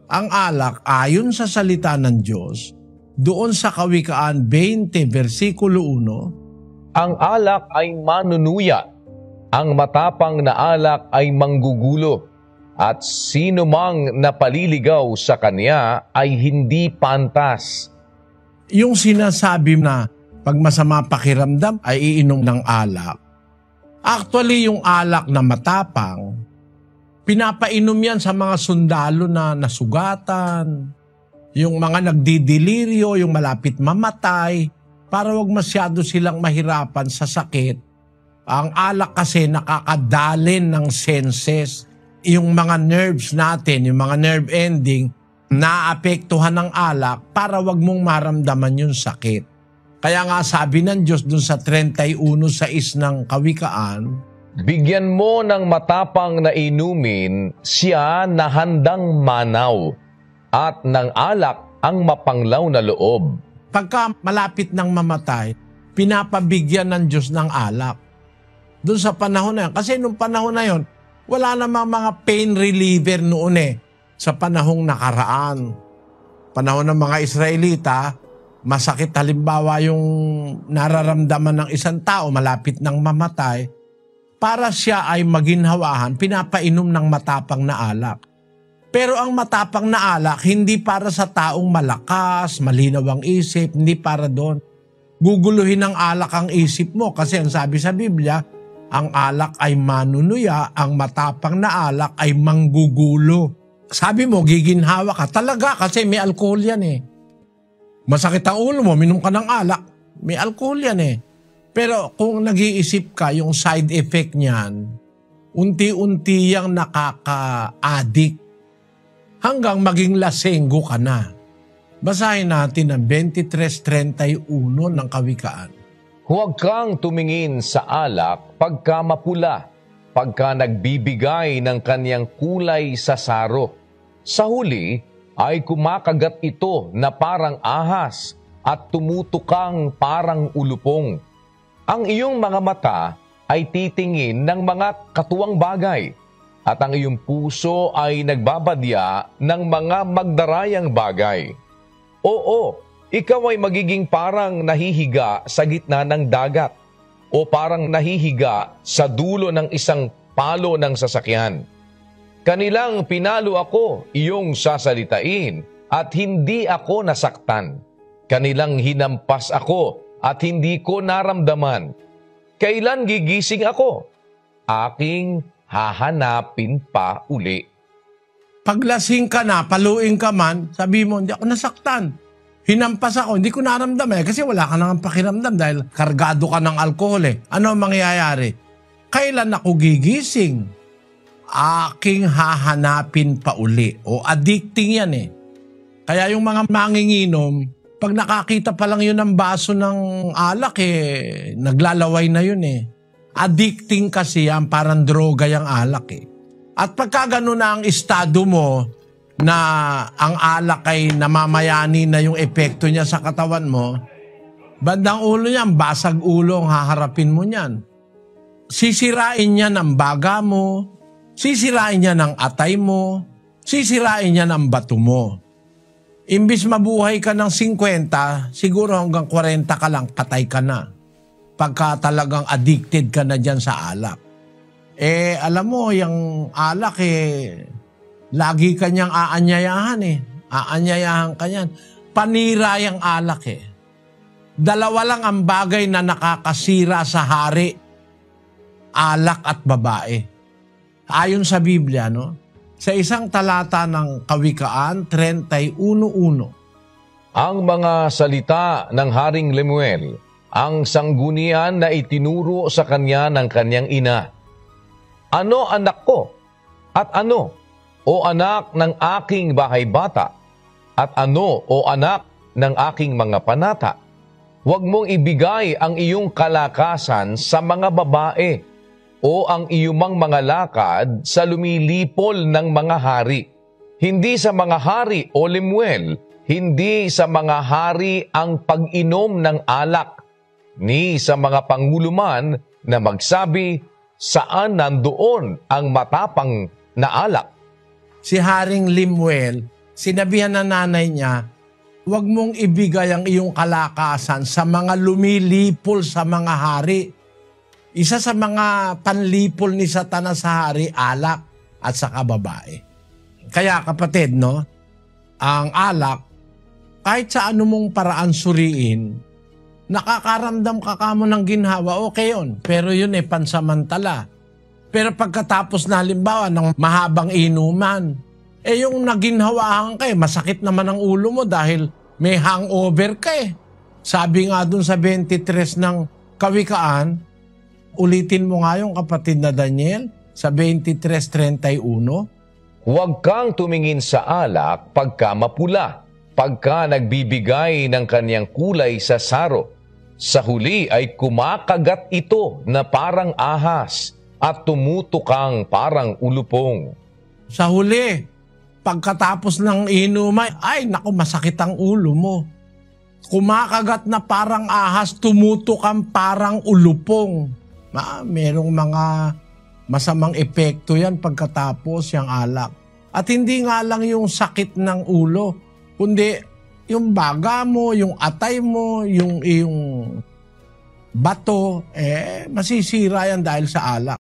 Ang alak ayon sa salita ng Diyos, doon sa Kawikaan 20 versikulo 1, ang alak ay manunuya, ang matapang na alak ay manggugulo, at sino mang napaliligaw sa kanya ay hindi pantas. yung sinasabi na pag masama pakiramdam ay iinom ng alak. Actually, yung alak na matapang, pinapainom yan sa mga sundalo na nasugatan, yung mga nagdidelirio, yung malapit mamatay, para wag masyado silang mahirapan sa sakit. Ang alak kasi nakakadalin ng senses. Yung mga nerves natin, yung mga nerve ending, naapektuhan ng alak para wag mong maramdaman yung sakit. Kaya nga sabi ng Diyos dun sa 31:6 ng Kawikaan, Bigyan mo ng matapang na inumin siya na handang manaw, at ng alak ang mapanglaw na loob. pagka malapit ng mamatay, pinapabigyan ng Diyos ng alak. Doon sa panahon na yun. Kasi nung panahon na yun, wala namang mga pain reliever noon sa panahong nakaraan. Panahon ng mga Israelita, masakit halimbawa yung nararamdaman ng isang tao malapit ng mamatay, para siya ay maginhawahan, pinapainom ng matapang na alak. Pero ang matapang na alak, hindi para sa taong malakas, malinaw ang isip, hindi para doon. Guguluhin ng alak ang isip mo kasi ang sabi sa Biblia, ang alak ay manunuya, ang matapang na alak ay manggugulo. Sabi mo, giginhawa ka. Talaga kasi may alcohol yan Masakit ang ulo mo, minom ka ng alak, may alcohol yan Pero kung nag-iisip ka, yung side effect niyan, unti-unti yang nakaka-addict hanggang maging lasenggo ka na. Basahin natin ang 23:31 ng Kawikaan. Huwag kang tumingin sa alak pagka mapula, pagka nagbibigay ng kanyang kulay sa saro. Sa huli ay kumakagat ito na parang ahas at tumutukang parang ulupong. Ang iyong mga mata ay titingin ng mga katuwang bagay, at ang iyong puso ay nagbabadya ng mga magdarayang bagay. Oo, ikaw ay magiging parang nahihiga sa gitna ng dagat, o parang nahihiga sa dulo ng isang palo ng sasakyan. Kanilang pinalo ako, iyong sasalitain, at hindi ako nasaktan. Kanilang hinampas ako, at hindi ko naramdaman. Kailan gigising ako? Aking hahanapin pa uli. Paglasing ka na, paluin ka man, sabi mo, hindi ako nasaktan. Hinampas ako, hindi ko naramdaman kasi wala ka nang pakiramdam dahil kargado ka ng alkohol Ano ang mangyayari? Kailan ako gigising? Aking hahanapin pa uli. O addicting yan Kaya yung mga manginginom, pag nakakita pa lang yun ng baso ng alak naglalaway na yun Addicting kasi yan, parang droga yung alak At pagka gano'n na ang estado mo, na ang alak ay namamayani na yung epekto niya sa katawan mo, bandang ulo niyan, basag ulo ang haharapin mo niyan. Sisirain niya ng baga mo, sisirain niya ng atay mo, sisirain niya ng bato mo. Imbis mabuhay ka ng 50, siguro hanggang 40 ka lang, patay ka na. Pagka talagang addicted ka na dyan sa alak. Alam mo, yung alak lagi kanyang aanyayahan Aanyayahan kanyan. Panira yung alak Dalawa lang ang bagay na nakakasira sa hari. Alak at babae. Ayon sa Biblia, sa isang talata ng Kawikaan 31:1. Ang mga salita ng Haring Lemuel, ang sanggunian na itinuro sa kanya ng kanyang ina. Ano anak ko? At ano, o anak ng aking bahay bata? At ano, o anak ng aking mga panata? Huwag mong ibigay ang iyong kalakasan sa mga babae, o ang iyumang mga lakad sa lumilipol ng mga hari. Hindi sa mga hari, o Lemuel, hindi sa mga hari ang pag-inom ng alak, ni sa mga panguluman na magsabi, saan nandoon ang matapang na alak? Si Haring Lemuel, sinabihan na nanay niya, huwag mong ibigay ang iyong kalakasan sa mga lumilipol sa mga hari. Isa sa mga panlipol ni Satanas sa hari, alak at saka babae. Kaya kapatid, no, ang alak, kahit sa anumong paraan suriin, nakakaramdam ka kamo ng ginhawa, okay yun. Pero yun pansamantala. Pero pagkatapos na halimbawa ng mahabang inuman, yung naginhawaan ka masakit naman ang ulo mo dahil may hangover ka Sabi nga dun sa 23 ng Kawikaan, ulitin mo nga yung kapatid na Daniel sa 23:31. Huwag kang tumingin sa alak pagka mapula, pagka nagbibigay ng kanyang kulay sa saro. Sa huli ay kumakagat ito na parang ahas at tumutukang parang ulupong. Sa huli, pagkatapos ng inuman, ay naku, masakit ang ulo mo. Kumakagat na parang ahas, tumutukang parang ulupong. Merong mga masamang epekto yan pagkatapos yung alak. At hindi nga lang yung sakit ng ulo, kundi yung baga mo, yung atay mo, yung bato, masisira yan dahil sa alak.